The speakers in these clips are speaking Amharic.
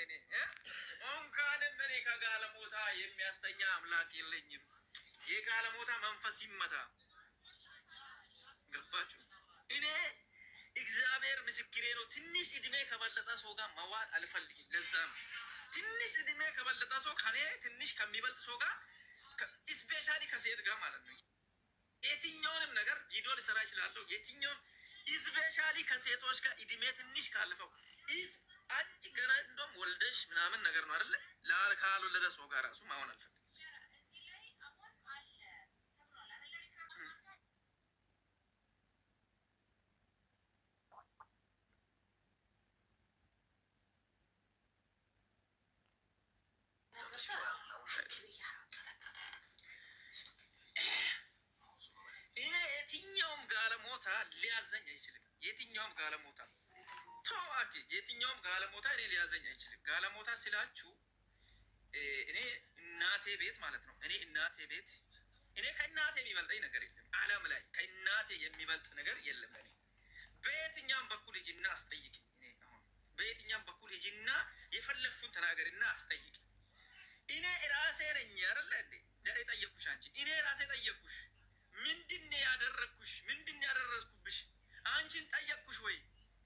እኔ እንኳንም እኔ ከጋለሞታ የሚያስተኛ አምላክ የለኝም። የጋለሞታ መንፈስ ይመታ። ገባችሁ? እኔ እግዚአብሔር ምስክሬ ነው። ትንሽ እድሜ ከበለጠ ሰው ጋር መዋል አልፈልግም። ለዛ ነው ትንሽ እድሜ ከበለጠ ሰው ከኔ ትንሽ ከሚበልጥ ሰው ጋር ስፔሻሊ ከሴት ጋር ማለት ነው የትኛውንም ነገር ቪዲዮ ሊሰራ ይችላለሁ። የትኛውም ስፔሻሊ ከሴቶች ጋር እድሜ ትንሽ ካለፈው አንቺ ገና እንደውም ወልደሽ ምናምን ነገር ነው አይደለ? ካልወለደ ሰው ጋር ራሱ ማሆን አልፈልግም። የትኛውም ጋለሞታ ሊያዘኝ አይችልም። የትኛውም ጋለሞታ ተዋቂ፣ የትኛውም ጋለሞታ እኔ ሊያዘኝ አይችልም። ጋለሞታ ስላችሁ እኔ እናቴ ቤት ማለት ነው። እኔ እናቴ ቤት እኔ ከእናቴ የሚበልጠኝ ነገር የለም። ዓለም ላይ ከእናቴ የሚበልጥ ነገር የለም። እኔ በየትኛውም በኩል ሂጂና አስጠይቅኝ። እኔ አሁን በየትኛውም በኩል ሂጂና የፈለግሽውን ተናገሪና አስጠይቅኝ። እኔ ራሴ ነኝ አይደለ እንዴ የጠየቅኩሽ? አንቺ እኔ ራሴ ጠየቅኩሽ። ምንድን ያደረግኩሽ? ምንድን ያደረስኩብሽ? አንቺን ጠየቅኩሽ ወይ?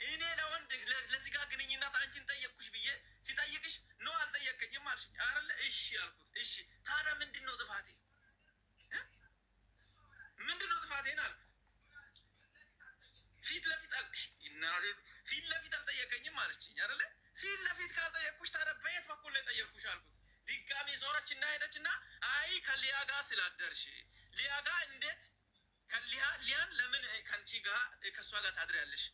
እኔ ለወንድ ለስጋ ግንኙነት አንቺን ጠየቅኩሽ ብዬ ሲጠይቅሽ ኖ አልጠየቀኝም አልሽኝ አይደለ? እሺ አልኩት። እሺ ታዲያ ምንድን ነው ጥፋቴ? ምንድን ነው ጥፋቴን አልኩት። ፊት ለፊት አልጠየቀኝም አለችኝ አይደለ? ፊት ለፊት ካልጠየቅኩሽ ታዲያ በየት በኩል ላይ ጠየቅኩሽ አልኩት። ድጋሚ ዞረች እና ሄደች እና አይ ከሊያ ጋር ስላደርሽ ሊያ ጋር እንዴት ሊያን ለምን ከንቺ ጋር ከእሷ ጋር ታድሪያለሽ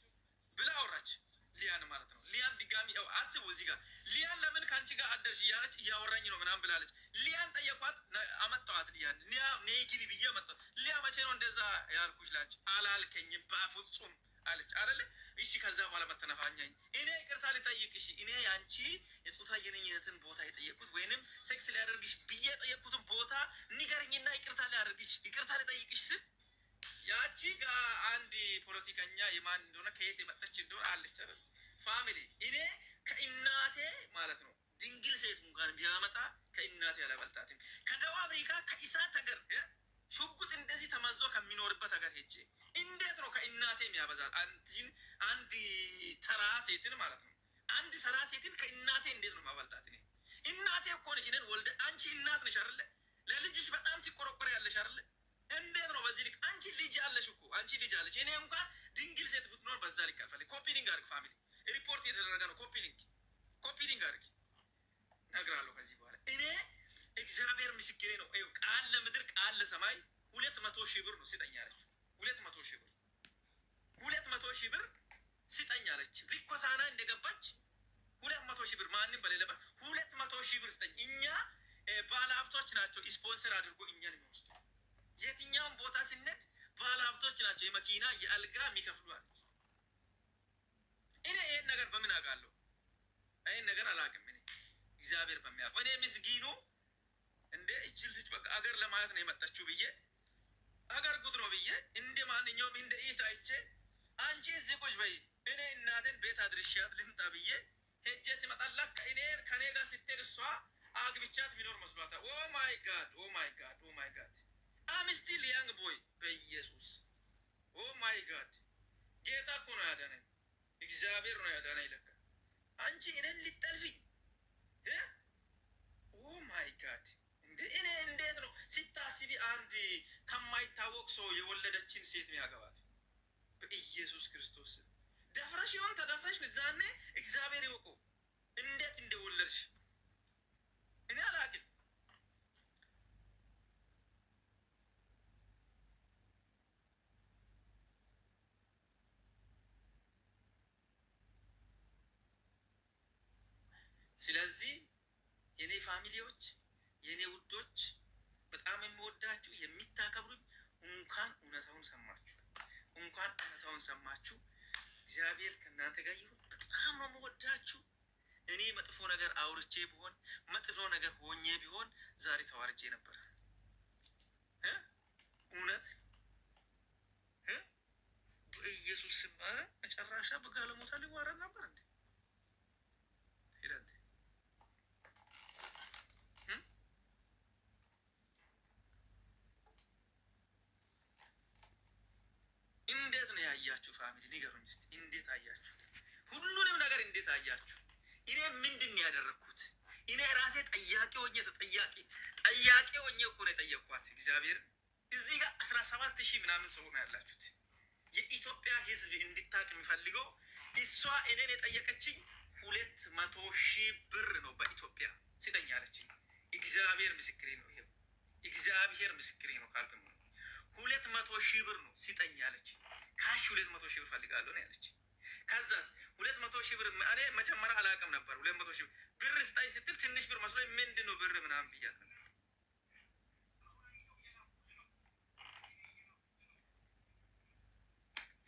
ብላ አወራች። ሊያን ማለት ነው። ሊያን ድጋሚ አስቡ እዚህ ጋር ሊያን ለምን ከአንቺ ጋር አደርሽ እያለች እያወራኝ ነው ምናምን ብላለች። ሊያን ጠየቋት፣ አመጣዋት። ሊያን ነይ ግቢ ብዬ መጣት። ሊያ መቼ ነው እንደዛ ያልኩሽ ላንቺ? አላልከኝም በፍጹም አለች አይደለ? እሺ ከዛ በኋላ መተነፋኛኝ እኔ ይቅርታ ልጠይቅሽ። እኔ ያንቺ የጾታ ግንኙነትን ቦታ የጠየቅኩት ወይንም ሴክስ ሊያደርግሽ ብዬ የጠየቅኩትን ቦታ ንገረኝና ይቅርታ ሊያደርግሽ ይቅርታ ልጠይቅሽ ስል ያቺ ጋር አንድ ፖለቲከኛ የማን እንደሆነ ከየት የመጣች እንደሆነ አለች አይደል? ፋሚሊ እኔ ከእናቴ ማለት ነው ድንግል ሴት እንኳን ቢያመጣ ከእናቴ አላበልጣትም። ከደቡብ አፍሪካ ከኢሳት ሀገር ሽጉጥ እንደዚህ ተመዞ ከሚኖርበት ሀገር ሄጄ እንዴት ነው ከእናቴ የሚያበዛት? አንድ ተራ ሴትን ማለት ነው አንድ ተራ ሴትን ከእናቴ እንዴት ነው ማበልጣት? እኔ እናቴ እኮ ነሽ። እኔን ወልደ አንቺ እናት ነሽ አይደለ? ለልጅሽ በጣም ትቆረቆሪ ያለሽ አይደለ? እንዴት ነው በዚህ ልክ? አንቺ ልጅ አለሽ እኮ አንቺ ልጅ አለሽ። እኔ እንኳን ድንግል ሴት ብትኖር በዛ ልክ አልፈልግ። ኮፒ ሊንክ አድርግ ፋሚሊ፣ ሪፖርት የተደረገ ነው። ኮፒ ሊንክ አድርግ እነግራለሁ ከዚህ በኋላ። እኔ እግዚአብሔር ምስክሬ ነው። ቃል ለምድር ቃል ለሰማይ 200,000 ብር ነው ስጠኝ አለችው። 200,000 ብር 200,000 ብር ስጠኝ አለች። ሊኮሳና እንደገባች 200,000 ብር ማንም በሌለበት 200,000 ብር ስጠኝ። እኛ ባለ ሀብቶች ናቸው ስፖንሰር አድርጎ እኛን የሚወስዱ። የትኛውን ቦታ ስንሄድ ባለ ሀብቶች ናቸው የመኪና የአልጋ የሚከፍሉ አለች። እኔ ይሄን ነገር በምን አውቃለሁ? ይሄን ነገር አላውቅም። እኔ እግዚአብሔር በሚያውቅ እኔ ምስጊኑ እንደ እችል ልጅ በቃ አገር ለማየት ነው የመጣችው ብዬ አገር ጉድ ነው ብዬ እንደ ማንኛውም እንደ ኢት አይቼ አንቺ እዚህ ቁጭ በይ እኔ እናቴን ቤት አድርሻት ልምጣ ብዬ ሄጄ ሲመጣላ እኔ ከኔ ጋር ስትሄድ እሷ አግብቻት ቢኖር መስሏታል። ኦ ማይ ጋድ ኦ ማይ ጋድ ኦ ማይ ጋድ አም ስቲል ያንግ ቦይ በኢየሱስ ኦ ማይ ጋድ ጌታ እኮ ነው ያዳነኝ። እግዚአብሔር ነው ያዳነኝ። ለካ አንቺ እኔን ልጠልፊ ኦ ማይ ጋድ እኔ እንዴት ነው ሲታስቢ አንድ ከማይታወቅ ሰው የወለደችን ሴት የሚያገባት? በኢየሱስ ክርስቶስ ደፍረሽ ይሆን ተደፍረሽ ዛኔ እግዚአብሔር ይወቁ እንዴት እንደወለድሽ እኔ አላውቅም። ስለዚህ የኔ ፋሚሊዎች የኔ ውዶች በጣም የሚወዳችሁ የሚታከብሩኝ እንኳን እውነታውን ሰማችሁ፣ እንኳን እውነታውን ሰማችሁ። እግዚአብሔር ከእናንተ ጋር ይሁን። በጣም ነው የምወዳችሁ። እኔ መጥፎ ነገር አውርቼ ቢሆን መጥፎ ነገር ሆኜ ቢሆን ዛሬ ተዋርጄ ነበር። እውነት በኢየሱስ ስም መጨረሻ በጋለሞታ ሊዋረድ ነበር እንዴ? አያችሁ? ፋሚሊ ንገሩኝ እስቲ እንዴት አያችሁ? ሁሉንም ነገር እንዴት አያችሁ? እኔ ምንድን ያደረግኩት? እኔ ራሴ ጠያቂ ሆኜ ጠያቂ ሆኜ እኮ ነው የጠየቅኳት። እግዚአብሔር እዚህ ጋር 17,000 ምናምን ሰው ነው ያላችሁት። የኢትዮጵያ ሕዝብ እንድታቅ የሚፈልገው እሷ እኔን የጠየቀችኝ 200,000 ብር ነው በኢትዮጵያ ስጠኝ አለችኝ። እግዚአብሔር ምስክሬ ነው። ይሄ እግዚአብሔር ምስክሬ ነው። ካልከም 200,000 ብር ነው ስጠኝ አለችኝ። ካሽ 200,000 ብር ፈልጋለሁ ነው ያለችኝ። ከዛስ 200,000 ብር እኔ መጀመሪያ አላውቅም ነበር። 200,000 ብር ስጠኝ ስትል ትንሽ ብር መስሎኝ ምንድን ነው ብር ምናምን ብያት ነበር።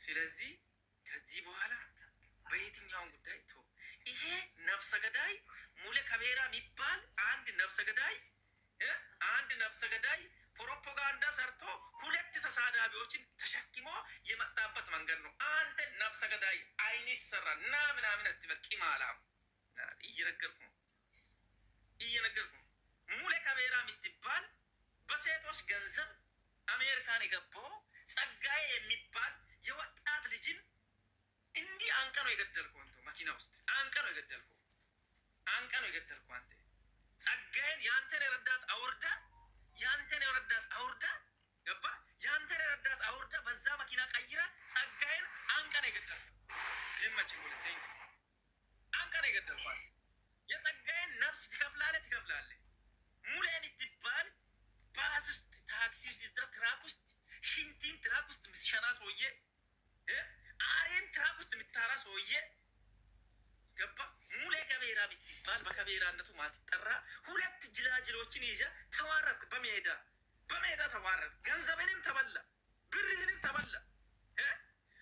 ስለዚህ ከዚህ በኋላ በየትኛውን ጉዳይ ይሄ ነፍሰ ገዳይ ሙሌ ከቤራ የሚባል አንድ ነፍሰ ገዳይ ፕሮፓጋንዳ ሰርቶ 2 ተሳዳቢዎችን ተሸክሞ የመጣበት መንገድ ነው። አንተ ነፍሰ ገዳይ አይን ይሰራ እና ምናምን አትበቂ ማላም እየነገርኩ ነው። ሙሌ ከቤራ የምትባል በሴቶች ገንዘብ አሜሪካን የገባው ጸጋዬ የሚባል የወጣት ልጅን እንዲህ አንቀ ነው የገደልከው። አንተ መኪና ውስጥ አንቀ ነው የገደልከው። አንተ ጸጋዬን ያንተን የረዳት አውርዳ ገባ። ያንተን የረዳት አውርዳ በዛ መኪና ቀይራ ጸጋዬን አንቀ ነው የገደልከው። ይመች ሙሌ ቴንክ አንቀ ነው የገደልከው። የጸጋዬን ነፍስ ትከፍላለህ። ሙሌን ትባል ባስ ውስጥ ታክሲ ውስጥ እዛ ትራክ ውስጥ ሽንቲን ትራክ ውስጥ የምትሸና ሰውዬ አሬን ትራክ ውስጥ የምታራ ሰውዬ ገባ። ሙሌ ከቤራ የምትባል በከቤራነቱ ማትጠራ 2 ጅላጅሎችን ይዘ ተዋረድክ። በሜዳ ተዋረድክ። ገንዘብንም ተበላ፣ ብርህንም ተበላ፣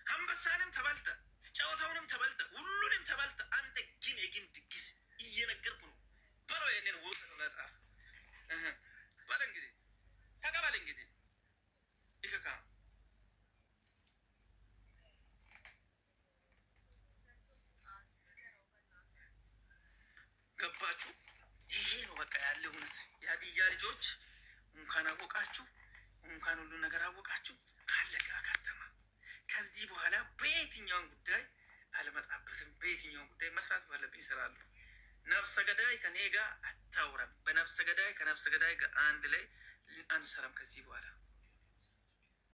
አንበሳንም ተበልተ፣ ጨዋታውንም ተበልተ፣ ሁሉንም ተበልተ። አንተ ግን የግም ድግስ እየነገርኩ ነው በለው። ይህንን ወጥ ነው መጣፍ በለ እንግዲህ ተቀበል እንግዲህ ይከካ ገባችሁ? ይሄ ነው በቃ ያለ እውነት። የሀዲያ ልጆች እንኳን አወቃችሁ፣ እንኳን ሁሉ ነገር አወቃችሁ። አለቃ ከተማ ከዚህ በኋላ በየትኛውን ጉዳይ አልመጣበትም። በየትኛውን ጉዳይ መስራት ባለብኝ እሰራለሁ። ነፍሰ ገዳይ ከኔ ጋር አታውራም። በነፍሰ ገዳይ ከነፍሰ ገዳይ ጋር አንድ ላይ አንሰራም ከዚህ በኋላ